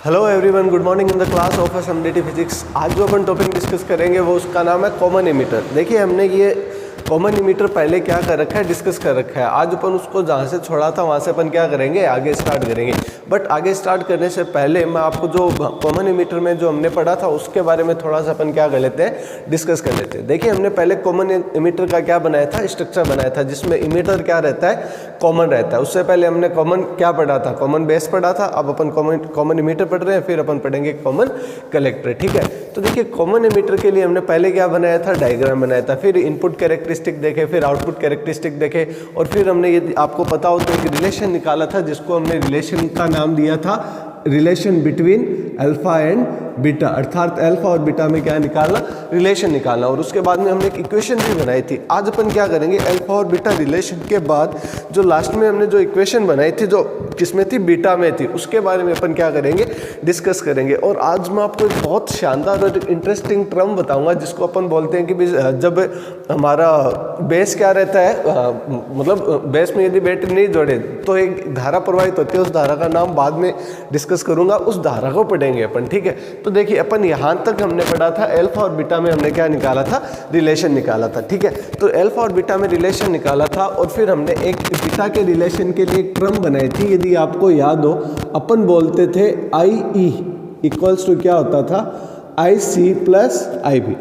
Hello everyone, good morning in the class of SMDT physics. आज जो अपन topic discuss करेंगे वो उसका नाम है कॉमन एमिटर। देखिए हमने ये कॉमन एमिटर पहले क्या कर रखा है, डिस्कस कर रखा है। आज अपन उसको जहाँ से छोड़ा था वहाँ से अपन क्या करेंगे, आगे स्टार्ट करेंगे। बट आगे स्टार्ट करने से पहले मैं आपको जो कॉमन एमिटर में जो हमने पढ़ा था उसके बारे में थोड़ा सा अपन क्या कर लेते हैं, डिस्कस कर लेते हैं। देखिए हमने पहले कॉमन एमिटर का क्या बनाया था, स्ट्रक्चर बनाया था, जिसमें एमिटर क्या रहता है, कॉमन रहता है। उससे पहले हमने कॉमन क्या पढ़ा था, कॉमन बेस पढ़ा था। अब अपन कॉमन एमिटर पढ़ रहे हैं, फिर अपन पढ़ेंगे कॉमन कलेक्टर। ठीक है, तो देखिए कॉमन एमिटर के लिए हमने पहले क्या बनाया था, डायग्राम बनाया था, फिर इनपुट कैरेक्टरिस्टिक देखे, फिर आउटपुट कैरेक्टरिस्टिक देखे, और फिर हमने यदि आपको पता हो तो एक रिलेशन निकाला था, जिसको हमने रिलेशन का नाम दिया था relation between alpha and beta. अर्थात अल्फा और बीटा में क्या निकालना, रिलेशन निकालना। और उसके बाद में हमने एक इक्वेशन भी बनाई थी। आज अपन क्या करेंगे, अल्फा और बीटा रिलेशन के बाद जो लास्ट में हमने जो इक्वेशन बनाई थी, जो किसमें थी, बीटा में थी, उसके बारे में अपन क्या करेंगे, डिस्कस करेंगे। और आज मैं आपको एक बहुत शानदार और इंटरेस्टिंग टर्म बताऊंगा, जिसको अपन बोलते हैं कि जब हमारा बेस क्या रहता है, मतलब बेस में यदि बैटरी नहीं जोड़े तो एक धारा प्रवाहित होती है। उस धारा का नाम बाद में डिस्कस करूंगा, उस धारा को पढ़ेंगे अपन। ठीक है, तो देखिए अपन यहाँ तक हमने पढ़ा था अल्फा और बीटा में हमने क्या निकाला था, रिलेशन निकाला था। ठीक है, तो अल्फा और बीटा में रिलेशन निकाला था, और फिर हमने एक बीटा के रिलेशन के लिए एक टर्म बनाई थी। यदि आपको याद हो, अपन बोलते थे आई ई इक्वल्स टू क्या होता था, आई सी प्लस आई बी।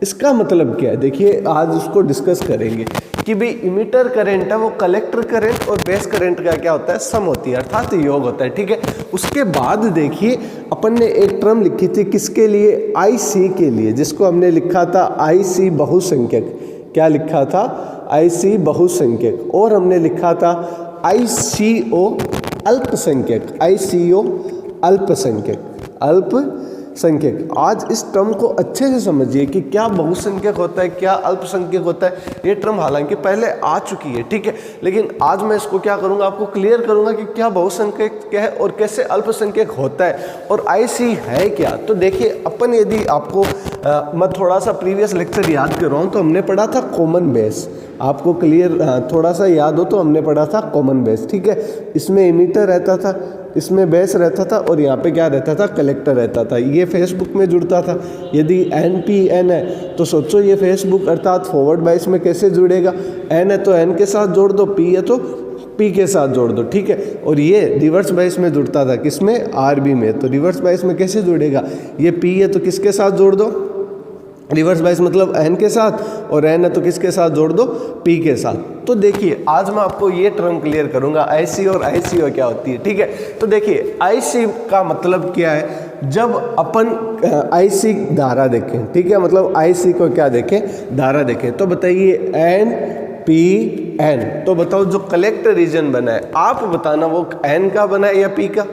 इसका मतलब क्या है, देखिए आज उसको डिस्कस करेंगे कि भाई इमिटर करंट है वो कलेक्टर करंट और बेस करंट का क्या होता है, सम होती है, अर्थात योग होता है। ठीक है, उसके बाद देखिए अपन ने एक टर्म लिखी थी किसके लिए, आई सी के लिए, जिसको हमने लिखा था आई सी बहुसंख्यक। क्या लिखा था, आई सी बहुसंख्यक। और हमने लिखा था आई सी ओ अल्पसंख्यक, आई सी ओ अल्पसंख्यक, अल्पसंख्यक। आज इस टर्म को अच्छे से समझिए कि क्या बहुसंख्यक होता है, क्या अल्पसंख्यक होता है। ये टर्म हालांकि पहले आ चुकी है, ठीक है, लेकिन आज मैं इसको क्या करूंगा, आपको क्लियर करूंगा कि क्या बहुसंख्यक क्या है और कैसे अल्पसंख्यक होता है, और आईसी है क्या। तो देखिए अपन, यदि आपको मैं थोड़ा सा प्रीवियस लेक्चर याद कर रहा हूँ, तो हमने पढ़ा था कॉमन बेस। आपको क्लियर थोड़ा सा याद हो तो हमने पढ़ा था कॉमन बेस। ठीक है, इसमें एमिटर रहता था, इसमें बेस रहता था, और यहाँ पे क्या रहता था, कलेक्टर रहता था। ये फेसबुक में जुड़ता था। यदि एन पी एन है तो सोचो ये फेसबुक अर्थात फॉरवर्ड बाइस में कैसे जुड़ेगा। एन है तो एन के साथ जोड़ दो, पी है तो पी के साथ जोड़ दो। ठीक है, और ये रिवर्स बाइस में जुड़ता था, किसमें, आर बी में। तो रिवर्स बाइस में कैसे जुड़ेगा, ये पी है तो किसके साथ जोड़ दो, रिवर्स बाइस मतलब एन के साथ, और एन है तो किसके साथ जोड़ दो, पी के साथ। तो देखिए आज मैं आपको ये टर्म क्लियर करूंगा, आईसी और आईसीओ क्या होती है। ठीक है, तो देखिए आईसी का मतलब क्या है, जब अपन आईसी धारा देखें, ठीक है, मतलब आईसी को क्या देखें, धारा देखें, तो बताइए एन पी एन। तो बताओ जो कलेक्टर रीजन बना है, आप बताना वो एन का बना है या पी का,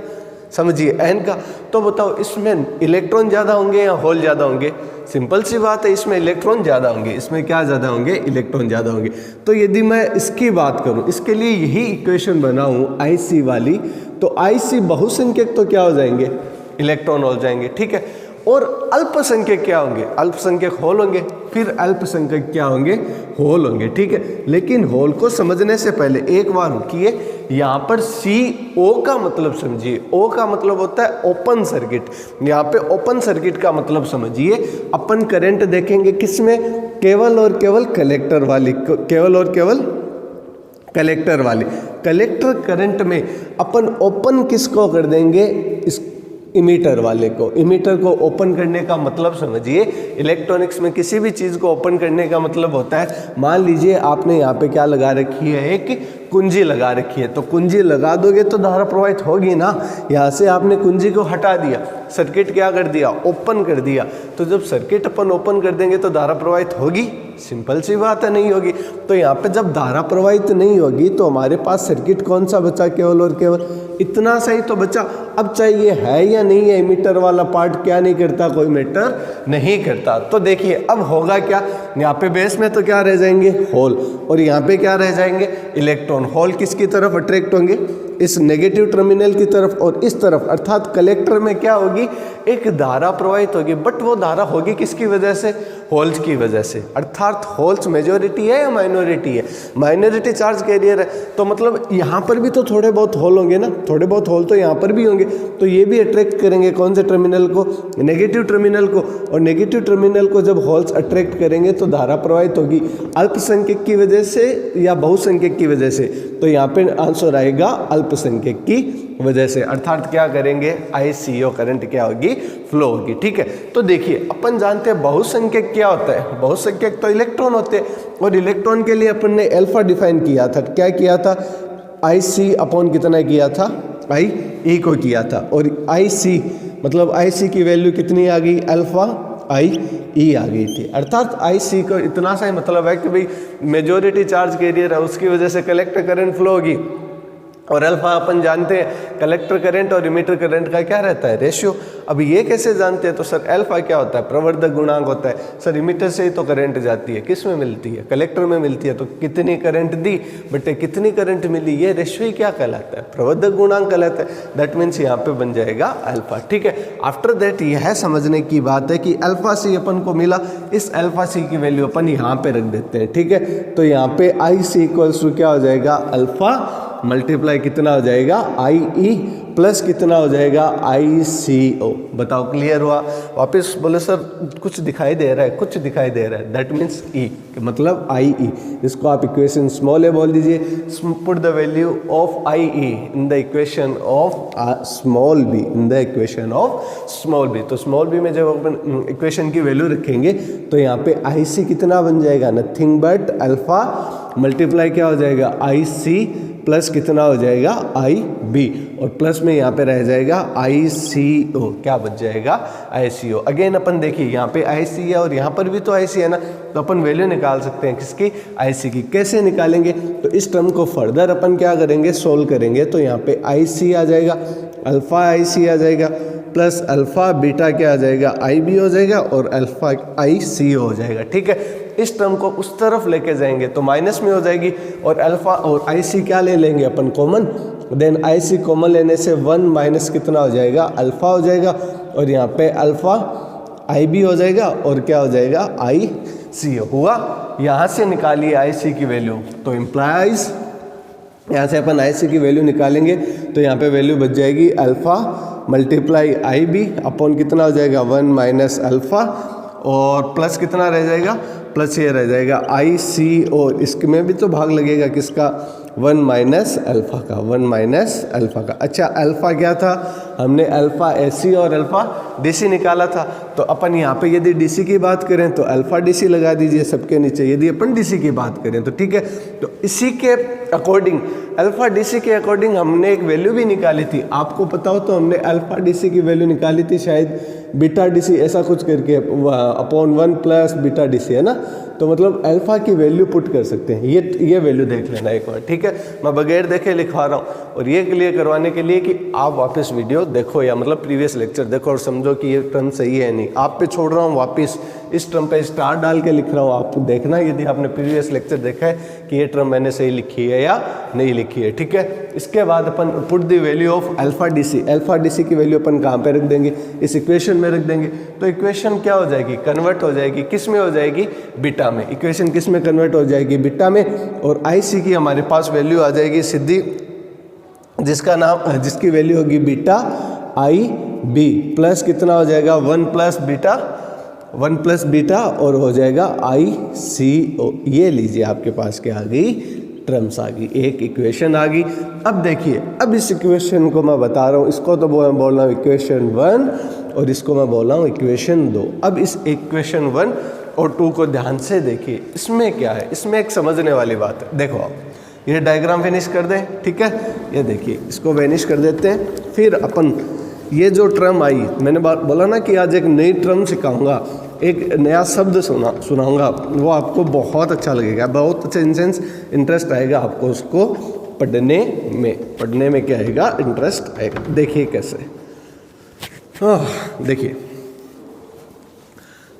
समझिए एन का। तो बताओ इसमें इलेक्ट्रॉन ज़्यादा होंगे या होल ज़्यादा होंगे, सिंपल सी बात है, इसमें इलेक्ट्रॉन ज़्यादा होंगे। इसमें क्या ज़्यादा होंगे, इलेक्ट्रॉन ज़्यादा होंगे। तो यदि मैं इसकी बात करूं, इसके लिए यही इक्वेशन बनाऊं आईसी वाली, तो आईसी बहुसंख्यक तो क्या हो जाएंगे, इलेक्ट्रॉन हो जाएंगे। ठीक है, और अल्पसंख्यक क्या होंगे, अल्पसंख्यक होल होंगे, फिर अल्पसंख्यक क्या होंगे, होल होंगे। ठीक है, लेकिन होल को समझने से पहले एक बार रुकिए, यहाँ पर सी ओ का मतलब समझिए। ओ का मतलब होता है ओपन सर्किट। यहाँ पे ओपन सर्किट का मतलब समझिए, अपन करंट देखेंगे किसमें, केवल और केवल कलेक्टर वाली, केवल और केवल कलेक्टर वाली। कलेक्टर करंट में अपन ओपन किसको कर देंगे, इस इमीटर वाले को। इमीटर को ओपन करने का मतलब समझिए, इलेक्ट्रॉनिक्स में किसी भी चीज़ को ओपन करने का मतलब होता है, मान लीजिए आपने यहाँ पे क्या लगा रखी है, एक कुंजी लगा रखी है, तो कुंजी लगा दोगे तो धारा प्रवाहित होगी ना। यहाँ से आपने कुंजी को हटा दिया, सर्किट क्या कर दिया, ओपन कर दिया। तो जब सर्किट अपन ओपन कर देंगे तो धारा प्रवाहित होगी, सिंपल सी बात है, नहीं होगी। तो यहाँ पे जब धारा प्रवाहित नहीं होगी तो हमारे पास सर्किट कौन सा बचा, केवल और केवल इतना सही तो बचा। अब चाहिए है या नहीं है, एमिटर वाला पार्ट क्या नहीं करता, कोई मैटर नहीं करता। तो देखिए अब होगा क्या, यहाँ पे बेस में तो क्या रह जाएंगे, होल, और यहाँ पे क्या रह जाएंगे, इलेक्ट्रॉन। होल किसकी तरफ अट्रैक्ट होंगे, इस नेगेटिव टर्मिनल की तरफ, और इस तरफ अर्थात कलेक्टर में क्या होगी, एक धारा प्रवाहित होगी। बट वो धारा होगी किसकी वजह से, होल्स की वजह से। अर्थात होल्स मेजॉरिटी है या माइनॉरिटी है, माइनॉरिटी चार्ज कैरियर है। तो मतलब यहाँ पर भी तो थोड़े बहुत होल होंगे ना, थोड़े बहुत होल तो यहाँ पर भी होंगे। होंगे तो ये भी अट्रैक्ट करेंगे कौन से टर्मिनल को, नेगेटिव टर्मिनल को, और नेगेटिव टर्मिनल को जब होल्स अट्रैक्ट करेंगे तो धारा प्रवाहित होगी अल्पसंख्यक की वजह से या बहुसंख्यक की वजह से। तो यहाँ पे आंसर आएगा अल्पसंख्यक की वजह से, अर्थात क्या करेंगे ICO करंट क्या होगी, फ्लो होगी। ठीक है, तो देखिए अपन जानते हैं बहुसंख्यक क्या होता है, बहुसंख्यक तो इलेक्ट्रॉन होते हैं, और इलेक्ट्रॉन के लिए अपन ने अल्फा डिफाइन किया था, क्या किया था, IC अपॉन कितना किया था, IE को किया था, और IC मतलब IC की वैल्यू कितनी आ गई, अल्फा IE आ गई थी, अर्थात IC को इतना सा ही मतलब है कि भाई मेजॉरिटी चार्ज कैरियर है उसकी वजह से कलेक्टर करंट फ्लो होगी, और अल्फा अपन जानते हैं कलेक्टर करंट और इमीटर करंट का क्या रहता है, रेशियो। अब ये कैसे जानते हैं, तो सर अल्फा क्या होता है, प्रवर्धक गुणांक होता है। सर इमीटर से ही तो करंट जाती है, किस में मिलती है, कलेक्टर में मिलती है, तो कितनी करंट दी बटे कितनी करंट मिली, ये रेशियो ही क्या कहलाता है, प्रवर्धक गुणांक कहलाता है। दैट मीन्स यहाँ पे बन जाएगा अल्फा। ठीक है, आफ्टर दैट यह समझने की बात है कि अल्फा सी अपन को मिला, इस अल्फा सी की वैल्यू अपन यहाँ पे रख देते हैं। ठीक है, तो यहाँ पे IC इक्वल्स टू क्या हो जाएगा, अल्फा मल्टीप्लाई कितना हो जाएगा, IE प्लस कितना हो जाएगा, ICO। बताओ क्लियर हुआ, वापस बोले सर कुछ दिखाई दे रहा है, कुछ दिखाई दे रहा है, दैट मीन्स E मतलब IE, इसको आप इक्वेशन स्मॉल ए बोल दीजिए, put the value of IE in the equation of small b, in the equation of small b। तो स्मॉल b में जब अपन इक्वेशन की वैल्यू रखेंगे तो यहाँ पे IC कितना बन जाएगा, नथिंग बट अल्फा मल्टीप्लाई क्या हो जाएगा, IC प्लस कितना हो जाएगा, IB, और प्लस में यहाँ पे रह जाएगा ICO, क्या बच जाएगा, ICO। अगेन अपन देखिए यहाँ पे IC है और यहाँ पर भी तो IC है ना, तो अपन वैल्यू निकाल सकते हैं किसकी, IC की। कैसे निकालेंगे, तो इस टर्म को फर्दर अपन क्या करेंगे, सोल्व करेंगे। तो यहाँ पे IC आ जाएगा, अल्फा IC आ जाएगा, प्लस अल्फा बीटा क्या आ जाएगा, IB हो जाएगा, और अल्फा ICO हो जाएगा। ठीक है, इस टर्म को उस तरफ लेके जाएंगे तो माइनस में हो जाएगी, और अल्फा और IC क्या ले लेंगे अपन, कॉमन, देन IC कॉमन लेने से 1 माइनस कितना हो जाएगा, अल्फा हो जाएगा, और यहाँ पे अल्फा IB हो जाएगा, और क्या हो जाएगा, ICO हुआ। यहाँ से निकालिए IC की वैल्यू, तो इम्प्लाइज यहाँ से अपन IC की वैल्यू निकालेंगे तो यहाँ पे वैल्यू बच जाएगी अल्फा मल्टीप्लाई IB अपॉन कितना हो जाएगा, 1 माइनस अल्फा, और प्लस कितना रह जाएगा, प्लस ये रह जाएगा ICO, इसमें भी तो भाग लगेगा किसका, 1 माइनस अल्फा का, 1 माइनस अल्फा का। अच्छा अल्फा क्या था, हमने अल्फा AC और अल्फा DC निकाला था, तो अपन यहाँ पे यदि DC की बात करें तो अल्फा DC लगा दीजिए सबके नीचे, यदि अपन DC की बात करें तो ठीक है। तो इसी के अकॉर्डिंग अल्फा DC के अकॉर्डिंग हमने एक वैल्यू भी निकाली थी, आपको पता हो तो हमने अल्फा DC की वैल्यू निकाली थी शायद बीटा DC ऐसा कुछ करके, अपॉन 1 प्लस बीटा DC है ना, तो मतलब अल्फा की वैल्यू पुट कर सकते हैं। ये वैल्यू देख लेना एक बार, ठीक है, मैं बगैर देखे लिखवा रहा हूँ, और ये क्लियर करवाने के लिए कि आप वापस वीडियो देखो या मतलब प्रीवियस लेक्चर देखो और समझो कि ये टर्म सही है नहीं। आप पे छोड़ रहा हूँ, वापस इस टर्म पे स्टार डाल के लिख रहा हूँ, आप देखना यदि आपने प्रीवियस लेक्चर देखा है कि ये टर्म मैंने सही लिखी है या नहीं लिखी है। ठीक है, इसके बाद अपन put the value of alpha DC की वैल्यू अपन कहाँ पे रख देंगे, इस इक्वेशन में रख देंगे। तो इक्वेशन क्या हो जाएगी, कन्वर्ट हो जाएगी, किस में हो जाएगी, बीटा में। इक्वेशन किस में कन्वर्ट हो जाएगी, बीटा में, और IC की हमारे पास वैल्यू आ जाएगी सीधी, जिसकी वैल्यू होगी बीटा IB प्लस कितना हो जाएगा, 1 प्लस बीटा और हो जाएगा ICO। ये लीजिए आपके पास क्या आ गई, टर्म्स आ गई, एक इक्वेशन आ गई। अब देखिए, अब इस इक्वेशन को मैं बता रहा हूँ, इसको तो मैं बोल रहा हूँ इक्वेशन 1 और इसको मैं बोल रहा हूँ इक्वेशन 2। अब इस इक्वेशन 1 और 2 को ध्यान से देखिए, इसमें क्या है, इसमें एक समझने वाली बात है। देखो आप ये डायग्राम फिनिश कर दें, ठीक है, ये देखिए इसको वेनिश कर देते हैं। फिर अपन ये जो टर्म आई, मैंने बोला ना कि आज एक नई टर्म सिखाऊंगा, एक नया शब्द सुनाऊंगा, वो आपको बहुत अच्छा लगेगा, बहुत अच्छा इंसेंस इंटरेस्ट आएगा आपको उसको पढ़ने में क्या आएगा, इंटरेस्ट आएगा। देखिए कैसे, देखिए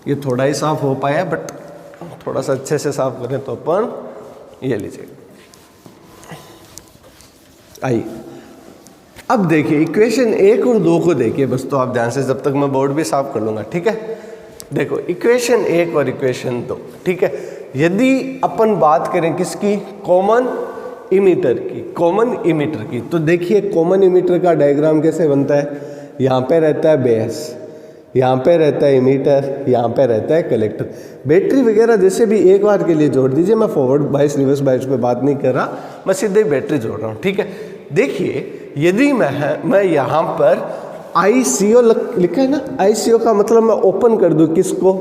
ये थोड़ा ही साफ हो पाया, बट थोड़ा सा अच्छे से साफ करें तो अपन ये लीजिए आई। अब देखिए इक्वेशन 1 और 2 को देखिए बस, तो आप ध्यान से, जब तक मैं बोर्ड भी साफ कर लूँगा, ठीक है। देखो इक्वेशन 1 और इक्वेशन 2, ठीक है। यदि अपन बात करें किसकी, कॉमन इमीटर की, कॉमन इमीटर की। तो देखिए कॉमन इमीटर का डायग्राम कैसे बनता है। यहाँ पे रहता है बेस, यहाँ पे रहता है इमीटर, यहाँ पे रहता है कलेक्टर। बैटरी वगैरह जैसे भी एक बार के लिए जोड़ दीजिए, मैं फॉरवर्ड बाइस रिवर्स बाइस पे बात नहीं कर रहा, मैं सीधे ही बैटरी जोड़ रहा हूँ, ठीक है। देखिए यदि मैं यहाँ पर ICO लिखा है ना, ICO का मतलब मैं ओपन कर दूँ किसको,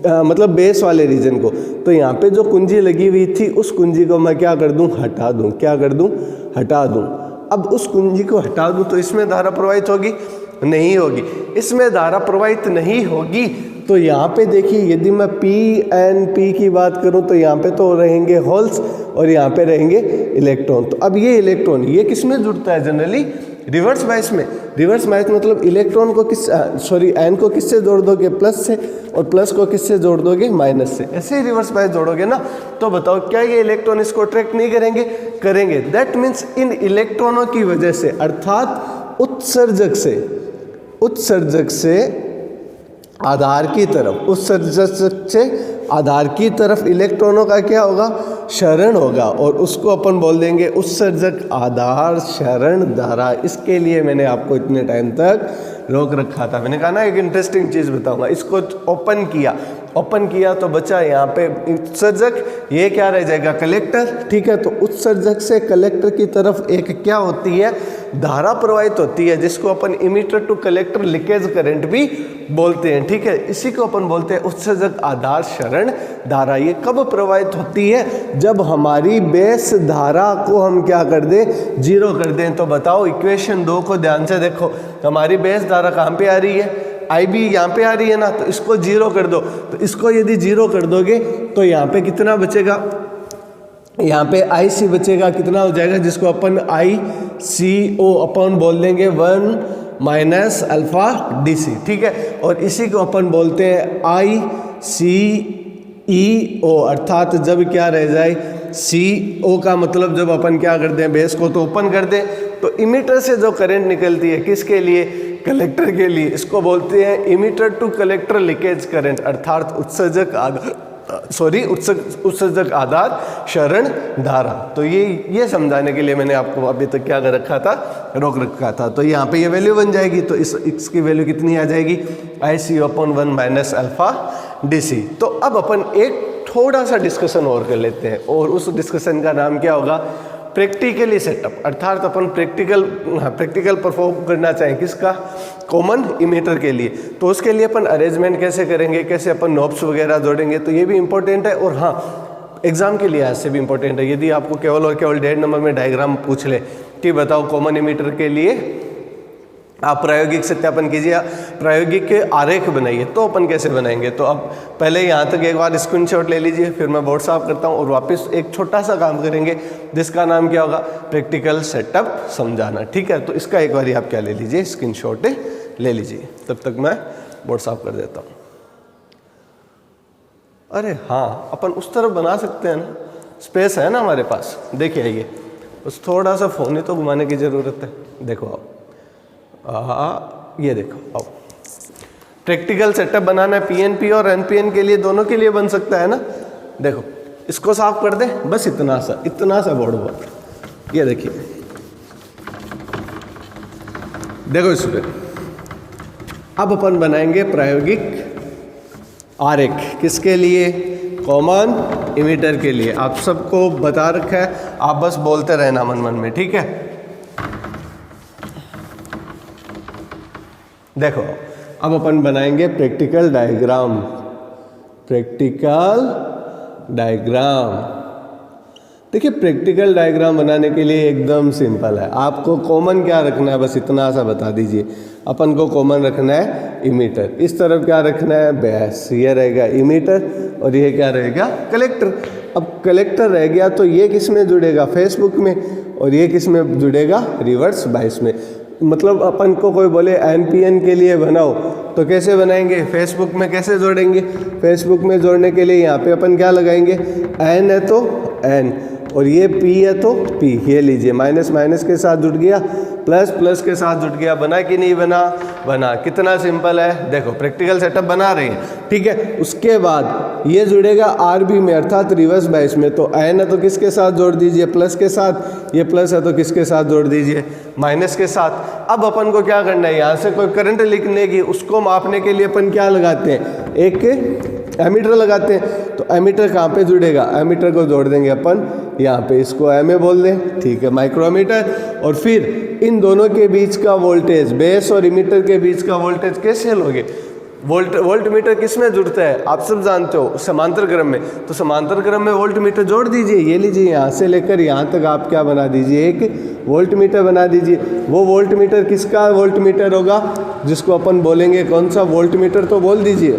मतलब बेस वाले रीजन को, तो यहाँ पे जो कुंजी लगी हुई थी उस कुंजी को मैं क्या कर दूँ, हटा दूँ। क्या कर दूँ, हटा दूँ। अब उस कुंजी को हटा दूँ तो इसमें धारा प्रवाहित होगी, नहीं होगी। इसमें धारा प्रवाहित नहीं होगी तो यहाँ पे देखिए यदि मैं P की बात करूँ तो यहाँ पे तो रहेंगे होल्स और यहाँ पे रहेंगे इलेक्ट्रॉन। तो अब ये इलेक्ट्रॉन ये किस में जुड़ता है जनरली, रिवर्स बायस में। रिवर्स बायस मतलब इलेक्ट्रॉन को एन को किससे जोड़ दोगे, प्लस से, और प्लस को किससे जोड़ दोगे, माइनस से। ऐसे ही रिवर्स बायस जोड़ोगे ना, तो बताओ क्या ये इलेक्ट्रॉन इसको अट्रैक्ट नहीं करेंगे, करेंगे। दैट मीन्स इन इलेक्ट्रॉनों की वजह से, अर्थात उत्सर्जक से आधार की तरफ, उत्सर्जक से आधार की तरफ इलेक्ट्रॉनों का क्या होगा, क्षरण होगा, और उसको अपन बोल देंगे उत्सर्जक आधार क्षरण धारा। इसके लिए मैंने आपको इतने टाइम तक रोक रखा था। मैंने कहा ना एक इंटरेस्टिंग चीज़ बताऊंगा। इसको ओपन किया तो बचा यहाँ पे उत्सर्जक, ये क्या रह जाएगा, कलेक्टर, ठीक है। तो उत्सर्जक से कलेक्टर की तरफ एक क्या होती है, धारा प्रवाहित होती है, जिसको अपन emitter to collector leakage current भी बोलते हैं, ठीक है। इसी को अपन बोलते हैं उत्सर्जक आधार क्षरण धारा। ये कब प्रवाहित होती है, जब हमारी बेस धारा को हम क्या कर दें, जीरो कर दें। तो बताओ इक्वेशन 2 को ध्यान से देखो, हमारी बेस धारा कहाँ पे आ रही है, IB यहाँ पे आ रही है ना, तो इसको जीरो कर दो। तो इसको यदि जीरो कर दोगे तो यहाँ पे कितना बचेगा, यहाँ पे IC बचेगा, कितना हो जाएगा, जिसको अपन ICO अपन बोल देंगे 1 माइनस अल्फा DC, ठीक है। और इसी को अपन बोलते हैं ICEO, अर्थात जब क्या रह जाए, CO का मतलब जब अपन क्या करते हैं, बेस को तो ओपन कर दें तो इमीटर से जो करंट निकलती है किसके लिए, कलेक्टर के लिए, इसको बोलते हैं emitter to collector leakage current, अर्थात उत्सर्जक आधार क्षरण धारा। तो ये समझाने के लिए मैंने आपको अभी तक क्या कर रखा था, रोक रखा था। तो यहाँ पे ये वैल्यू बन जाएगी, तो इसकी वैल्यू कितनी आ जाएगी, ICO/1 माइनस अल्फा DC। तो अब अपन एक थोड़ा सा डिस्कशन और कर लेते हैं, और उस डिस्कशन का नाम क्या होगा, प्रैक्टिकली सेटअप। अर्थात अपन प्रैक्टिकल परफॉर्म करना चाहें किसका, कॉमन इमीटर के लिए। तो उसके लिए अपन अरेंजमेंट कैसे करेंगे, कैसे अपन नॉब्स वगैरह जोड़ेंगे, तो ये भी इंपॉर्टेंट है। और हाँ, एग्जाम के लिए ऐसे भी इंपॉर्टेंट है। यदि आपको केवल और केवल 1.5 नंबर में डायग्राम पूछ ले कि बताओ कॉमन इमीटर के लिए आप प्रायोगिक सत्यापन कीजिए, प्रायोगिक के आरेख बनाइए, तो अपन कैसे बनाएंगे। तो अब पहले यहाँ तक एक बार स्क्रीनशॉट ले लीजिए, फिर मैं बोर्ड साफ करता हूँ और वापस एक छोटा सा काम करेंगे जिसका नाम क्या होगा, प्रैक्टिकल सेटअप समझाना, ठीक है। तो इसका एक बार आप क्या ले लीजिए, स्क्रीनशॉट ले लीजिए, तब तक मैं बोर्ड साफ कर देता हूँ। अरे हाँ, अपन उस तरफ बना सकते हैं ना, स्पेस है ना हमारे पास। देखिए ये बस थोड़ा सा फ़ोन ही तो घुमाने की ज़रूरत है। देखो आप ये देखो, अब प्रैक्टिकल सेटअप बनाना है PNP और NPN के लिए, दोनों के लिए बन सकता है ना। देखो इसको साफ कर दे, बस इतना सा बोर्ड हुआ। ये देखिए, देखो इस पे अब अपन बनाएंगे प्रायोगिक आरेख, किसके लिए, कॉमन इमीटर के लिए। आप सबको बता रखा है, आप बस बोलते रहना मन मन में, ठीक है। देखो अब अपन बनाएंगे प्रैक्टिकल डायग्राम। देखिए प्रैक्टिकल डायग्राम बनाने के लिए एकदम सिंपल है। आपको कॉमन क्या रखना है, बस इतना सा बता दीजिए। अपन को कॉमन रखना है इमीटर, इस तरफ क्या रखना है, बेस, ये रहेगा इमीटर और ये क्या रहेगा, कलेक्टर। अब कलेक्टर रह गया तो ये किस में जुड़ेगा, फेसबुक में, और ये किस में जुड़ेगा, रिवर्स बायस में। मतलब अपन को कोई बोले NPN के लिए बनाओ तो कैसे बनाएंगे, फेसबुक में कैसे जोड़ेंगे। फेसबुक में जोड़ने के लिए यहाँ पे अपन क्या लगाएंगे, N है तो N और ये P है तो P। ये लीजिए, माइनस माइनस के साथ जुड़ गया, प्लस प्लस के साथ जुड़ गया, बना कि नहीं बना, बना। कितना सिंपल है, देखो प्रैक्टिकल सेटअप बना रहे हैं, ठीक है। उसके बाद ये जुड़ेगा आरबी में अर्थात रिवर्स बैच में, तो एन है तो किसके साथ जोड़ दीजिए, प्लस के साथ, ये प्लस है तो किसके साथ जोड़ दीजिए, माइनस के साथ। अब अपन को क्या करना है, यहाँ से कोई करंट लिखने की, उसको मापने के लिए अपन क्या लगाते हैं, एक एमीटर लगाते हैं। तो एमीटर कहाँ पे जुड़ेगा, एमीटर को जोड़ देंगे अपन यहाँ पे, इसको एम ए बोल दें, ठीक है, माइक्रोमीटर। और फिर इन दोनों के बीच का वोल्टेज, बेस और इमीटर के बीच का वोल्टेज कैसे लोगे, वोल्ट मीटर किस में जुड़ता है, आप सब जानते हो, समांतर क्रम में। तो समांतर क्रम में वोल्ट मीटर जोड़ दीजिए, ये लीजिए यहाँ से लेकर यहाँ तक आप क्या बना दीजिए, एक वोल्ट मीटर बना दीजिए। वो वोल्ट मीटर किसका वोल्ट मीटर होगा, जिसको अपन बोलेंगे कौन सा वोल्ट मीटर, तो बोल दीजिए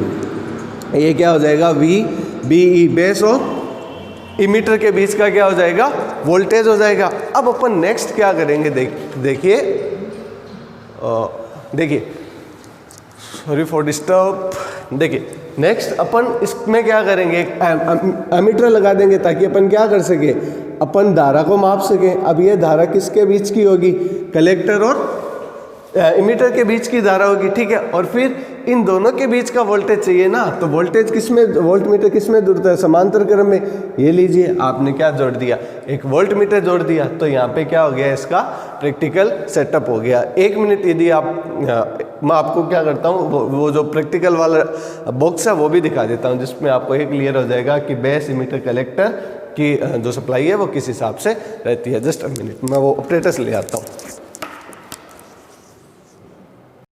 ये क्या हो जाएगा, वी बी ई, बेस और इमीटर के बीच का क्या हो जाएगा, वोल्टेज हो जाएगा। अब अपन नेक्स्ट क्या करेंगे, देखिए सॉरी फॉर डिस्टर्ब, देखिए नेक्स्ट अपन इसमें क्या करेंगे, एक एमीटर लगा देंगे ताकि अपन क्या कर सके, अपन धारा को माप सकें। अब ये धारा किसके बीच की होगी, कलेक्टर और इमीटर के बीच की धारा होगी, ठीक है। और फिर इन दोनों के बीच का वोल्टेज चाहिए ना, तो वोल्टेज किस में, वोल्ट मीटर किस में जुड़ता है, समांतर क्रम में। ये लीजिए आपने क्या जोड़ दिया, एक वोल्ट मीटर जोड़ दिया, तो यहाँ पे क्या हो गया, इसका प्रैक्टिकल सेटअप हो गया। 1 मिनट यदि मैं आपको क्या करता हूँ, वो जो प्रैक्टिकल वाला बॉक्स है वो भी दिखा देता हूँ, जिसमें आपको ये क्लियर हो जाएगा कि बेस इमीटर कलेक्टर की जो सप्लाई है वो किस हिसाब से रहती है। जस्ट अ मिनट, मैं वो ऑपरेटर से ले आता हूँ।